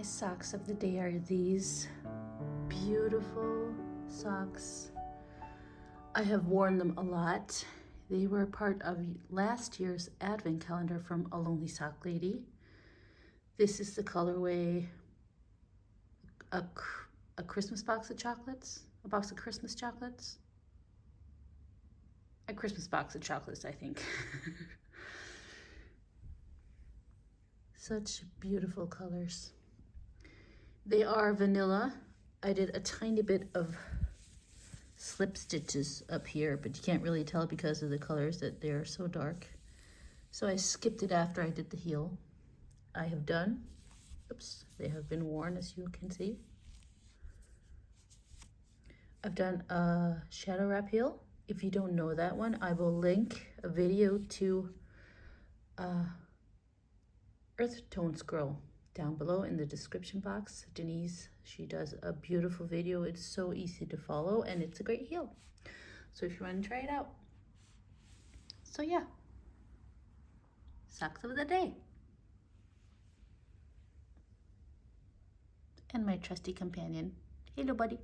socks of the day are these beautiful socks. I have worn them a lot. They were part of last year's advent calendar from Alonelysocklady. This is the colorway, a Christmas box of chocolates, a box of Christmas chocolates. A Christmas box of chocolates, I think. Such beautiful colors. They are vanilla. I did a tiny bit of slip stitches up here, but you can't really tell because of the colors that they're so dark. So I skipped it after I did the heel. I have done, oops, they have been worn as you can see. I've done a shadow wrap heel. If you don't know that one, I will link a video to Earth Tone Scroll down below in the description box. Denise, she does a beautiful video. It's so easy to follow and it's a great heel. So if you want to try it out. So yeah, socks of the day. And my trusty companion. Hello, buddy.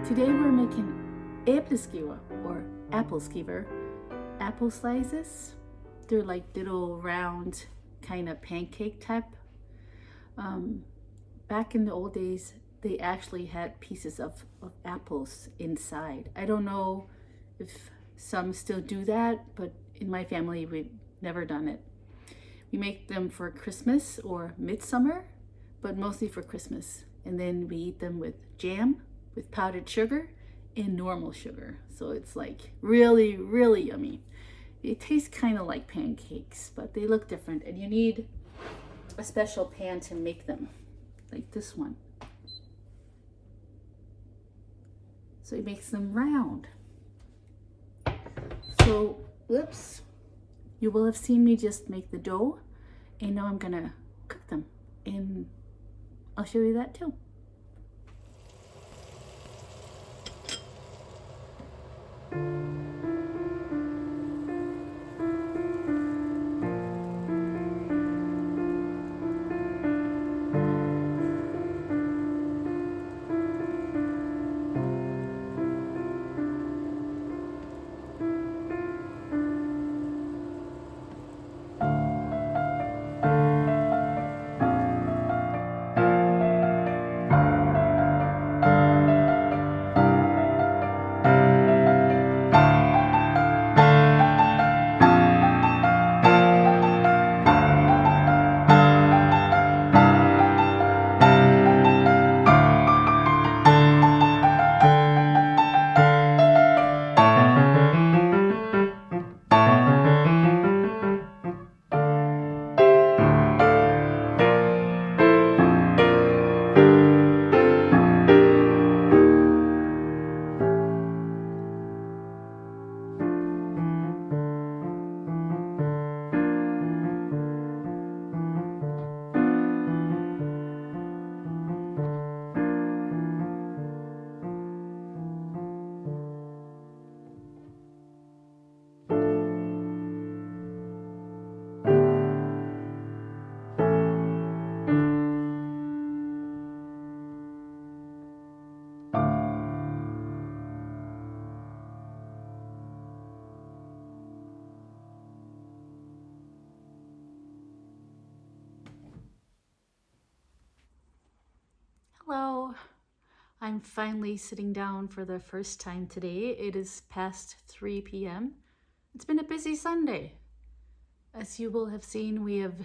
Today we're making Aebleskiver or Aebleskiver apple slices. They're like little round kind of pancake type. Back in the old days, they actually had pieces of apples inside. I don't know if some still do that, but in my family, we've never done it. We make them for Christmas or midsummer, but mostly for Christmas. And then we eat them with jam, with powdered sugar and normal sugar. So it's like really, really yummy. They taste kind of like pancakes, but they look different. And you need a special pan to make them, like this one. So it makes them round. So, whoops, you will have seen me just make the dough, and now I'm gonna cook them, and I'll show you that too. I'm finally sitting down for the first time today. It is past 3 p.m. It's been a busy Sunday. As you will have seen, we have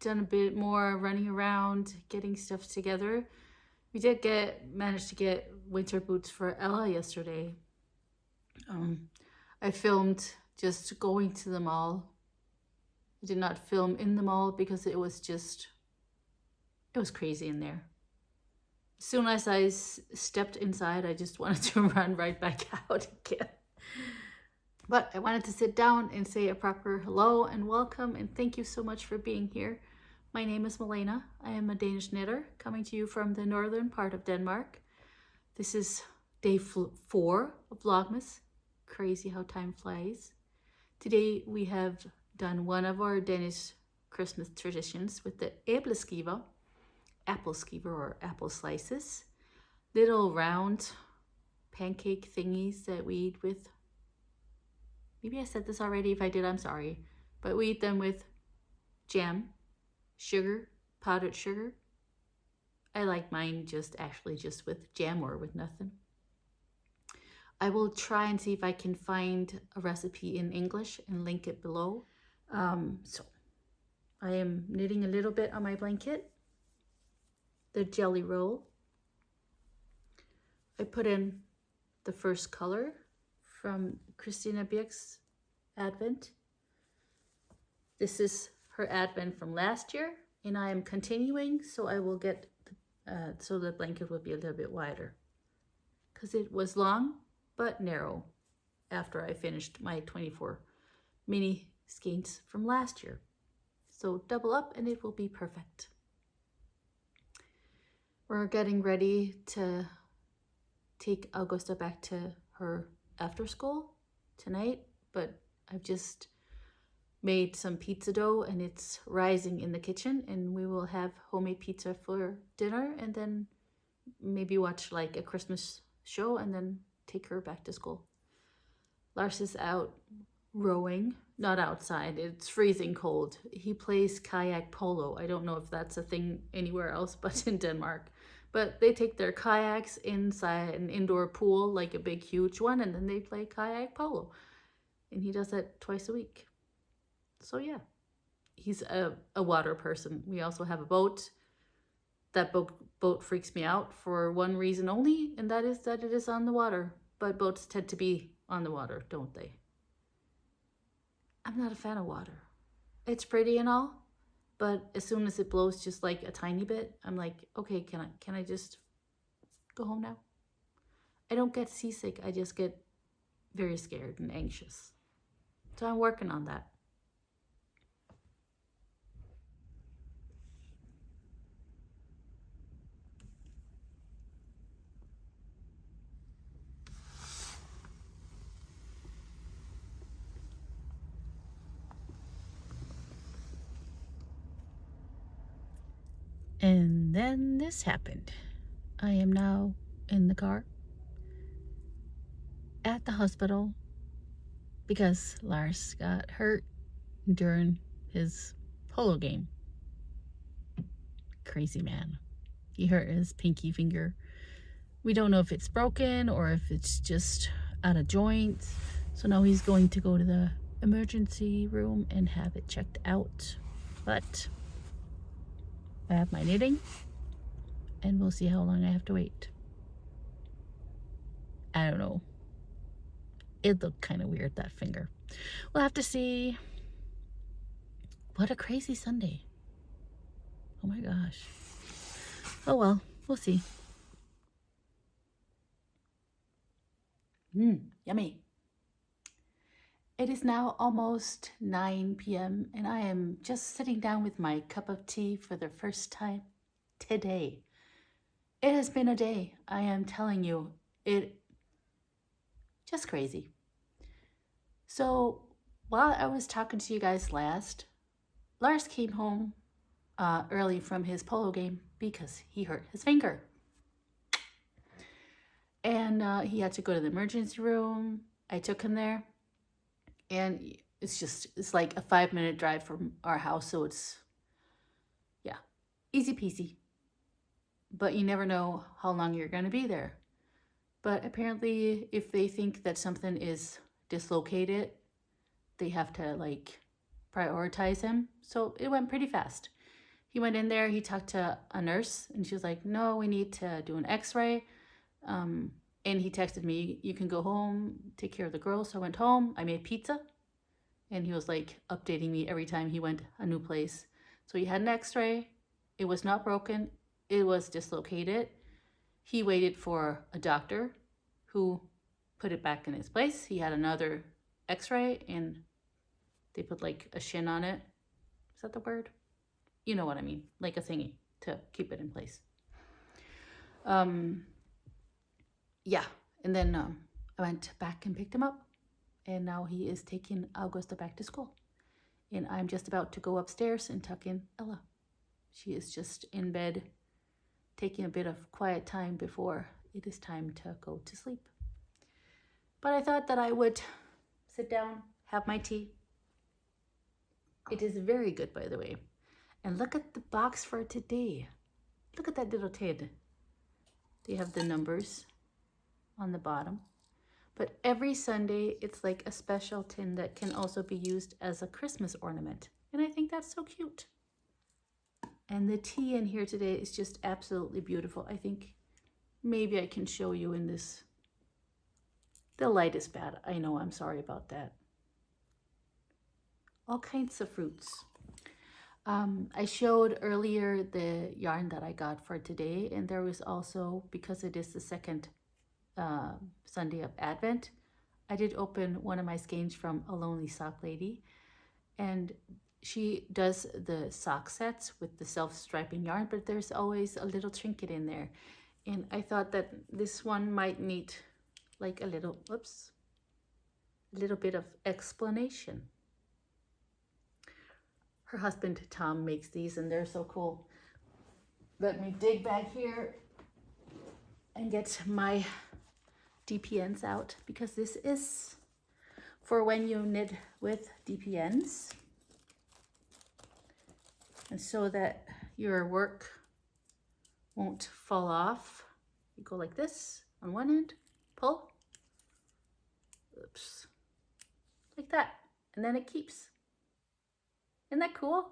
done a bit more running around, getting stuff together. We did manage to get winter boots for Ella yesterday. I filmed just going to the mall. I did not film in the mall because it was crazy in there. As soon as I stepped inside, I just wanted to run right back out again. But I wanted to sit down and say a proper hello and welcome and thank you so much for being here. My name is Milena. I am a Danish knitter coming to you from the northern part of Denmark. This is day 4 of Vlogmas. Crazy how time flies. Today we have done one of our Danish Christmas traditions with the Aebleskiver or apple slices. Little round pancake thingies that we eat with. Maybe I said this already. If I did, I'm sorry. But we eat them with jam, sugar, powdered sugar. I like mine just with jam or with nothing. I will try and see if I can find a recipe in English and link it below. So I am knitting a little bit on my blanket. The jelly roll. I put in the first color from Christina Birk's Advent. This is her Advent from last year, and I am continuing, so I will get, so the blanket will be a little bit wider. Because it was long, but narrow after I finished my 24 mini skeins from last year. So double up and it will be perfect. We're getting ready to take Augusta back to her after school tonight, but I've just made some pizza dough and it's rising in the kitchen, and we will have homemade pizza for dinner and then maybe watch like a Christmas show and then take her back to school. Lars is out rowing, not outside, it's freezing cold. He plays kayak polo. I don't know if that's a thing anywhere else but in Denmark. But they take their kayaks inside an indoor pool, like a big huge one, and then they play kayak polo. And he does that twice a week. So yeah, he's a water person. We also have a boat. That boat freaks me out for one reason only, and that is that it is on the water. But boats tend to be on the water, don't they? I'm not a fan of water. It's pretty and all, but as soon as it blows just like a tiny bit, I'm like, okay, can I just go home now? I don't get seasick, I just get very scared and anxious. So I'm working on that. And then this happened. I am now in the car at the hospital because Lars got hurt during his polo game. Crazy man. He hurt his pinky finger. We don't know if it's broken or if it's just out of joint. So now he's going to go to the emergency room and have it checked out. But I have my knitting and we'll see how long I have to wait. I don't know. It looked kind of weird, that finger. We'll have to see. What a crazy Sunday. Oh my gosh. Oh well, we'll see. Yummy. It is now almost 9 p.m. and I am just sitting down with my cup of tea for the first time today. It has been a day, I am telling you, it just crazy. So while I was talking to you guys last, Lars came home early from his polo game because he hurt his finger. And he had to go to the emergency room. I took him there. And it's like a 5-minute drive from our house. So it's, yeah, easy peasy. but you never know how long you're going to be there. But apparently, if they think that something is dislocated, they have to like prioritize him. So it went pretty fast. He went in there, he talked to a nurse, and she was like, no, we need to do an x-ray. And he texted me, you can go home, take care of the girls. So I went home, I made pizza, and he was like updating me every time he went a new place. So he had an x-ray. It was not broken. It was dislocated. He waited for a doctor who put it back in its place. He had another x-ray and they put like a shin on it. Is that the word? You know what I mean, like a thingy to keep it in place. Yeah, and then I went back and picked him up, and now he is taking Augusta back to school. And I'm just about to go upstairs and tuck in Ella. She is just in bed, taking a bit of quiet time before it is time to go to sleep. But I thought that I would sit down, have my tea. It is very good, by the way. And look at the box for today. Look at that little tin. They have the numbers on the bottom. But every Sunday, it's like a special tin that can also be used as a Christmas ornament. And I think that's so cute. And the tea in here today is just absolutely beautiful. I think maybe I can show you in this. The light is bad. I know, I'm sorry about that. All kinds of fruits. I showed earlier the yarn that I got for today, and there was also, because it is the second Sunday of Advent, I did open one of my skeins from Alonelysocklady, and she does the sock sets with the self-striping yarn, but there's always a little trinket in there, and I thought that this one might need like a little, a little bit of explanation. Her husband, Tom, makes these and they're so cool. Let me dig back here and get my DPNs out, because this is for when you knit with DPNs. And so that your work won't fall off, you go like this on one end, pull, like that, and then it keeps. Isn't that cool?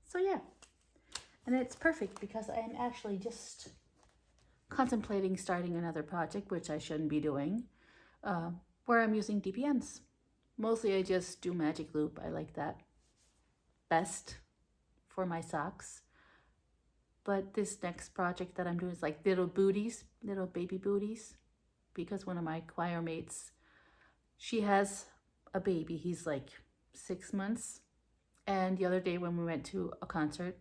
So yeah, and it's perfect because I am actually just contemplating starting another project, which I shouldn't be doing, where I'm using DPNs. Mostly I just do magic loop. I like that best for my socks. But this next project that I'm doing is like little booties, little baby booties, because one of my choir mates, she has a baby. He's like 6 months. And the other day when we went to a concert,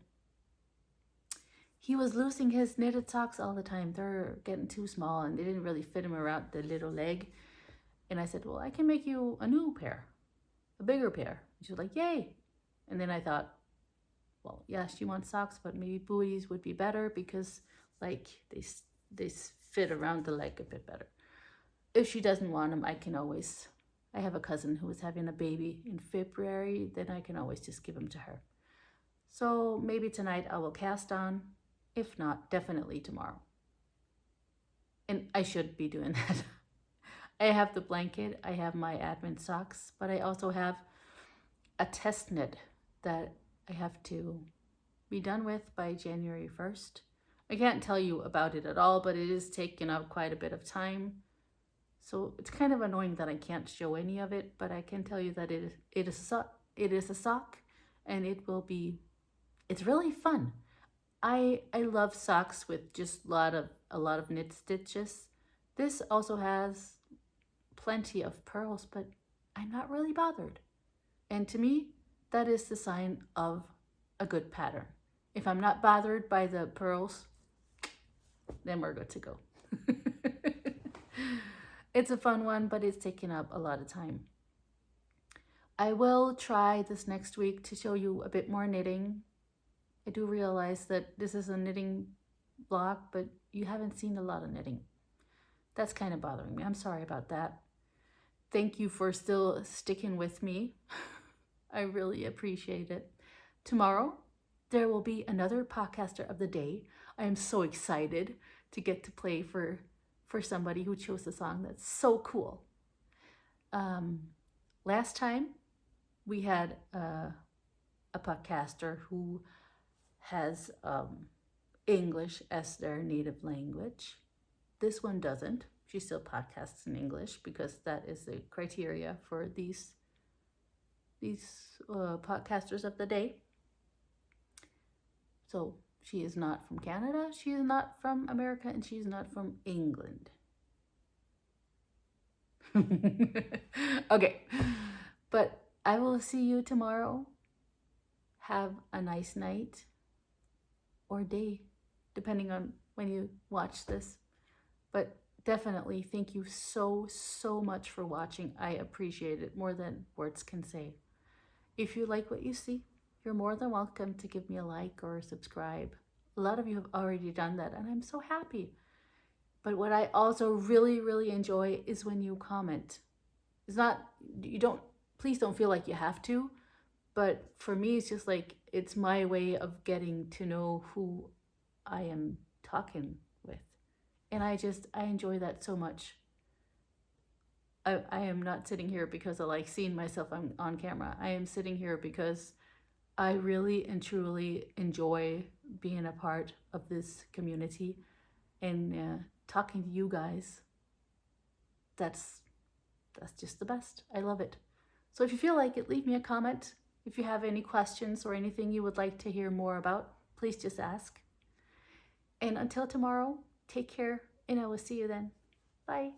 he was losing his knitted socks all the time. They're getting too small and they didn't really fit him around the little leg. And I said, well, I can make you a new pair, a bigger pair. And she was like, yay. And then I thought, well, yeah, she wants socks, but maybe booties would be better because like they fit around the leg a bit better. If she doesn't want them, I have a cousin who is having a baby in February, then I can always just give them to her. So maybe tonight I will cast on. If not, definitely tomorrow. And I should be doing that. I have the blanket, I have my Advent socks, but I also have a test knit that I have to be done with by January 1st. I can't tell you about it at all, but it is taking up quite a bit of time. So it's kind of annoying that I can't show any of it, but I can tell you that it is a sock, and it's really fun. I love socks with just a lot of knit stitches. This also has plenty of pearls, but I'm not really bothered. And to me, that is the sign of a good pattern. If I'm not bothered by the pearls, then we're good to go. It's a fun one, but it's taking up a lot of time. I will try this next week to show you a bit more knitting. I do realize that this is a knitting vlog, but you haven't seen a lot of knitting. That's kind of bothering me. I'm sorry about that. Thank you for still sticking with me. I really appreciate it. Tomorrow, there will be another podcaster of the day. I am so excited to get to play for somebody who chose the song. That's so cool. Last time we had a podcaster who has English as their native language. This one doesn't. She still podcasts in English because that is the criteria for these podcasters of the day. So she is not from Canada, she is not from America, and she's not from England. Okay, but I will see you tomorrow. Have a nice night or day, depending on when you watch this. But definitely thank you so much for watching. I appreciate it more than words can say. If you like what you see, you're more than welcome to give me a like or subscribe. A lot of you have already done that, and I'm so happy. But what I also really enjoy is when you comment. It's not, please don't feel like you have to, but for me, it's just like, it's my way of getting to know who I am talking with. And I enjoy that so much. I am not sitting here because I like seeing myself on camera. I am sitting here because I really and truly enjoy being a part of this community and talking to you guys. That's just the best. I love it. So if you feel like it, leave me a comment. If you have any questions or anything you would like to hear more about, please just ask. And until tomorrow, take care, and I will see you then. Bye.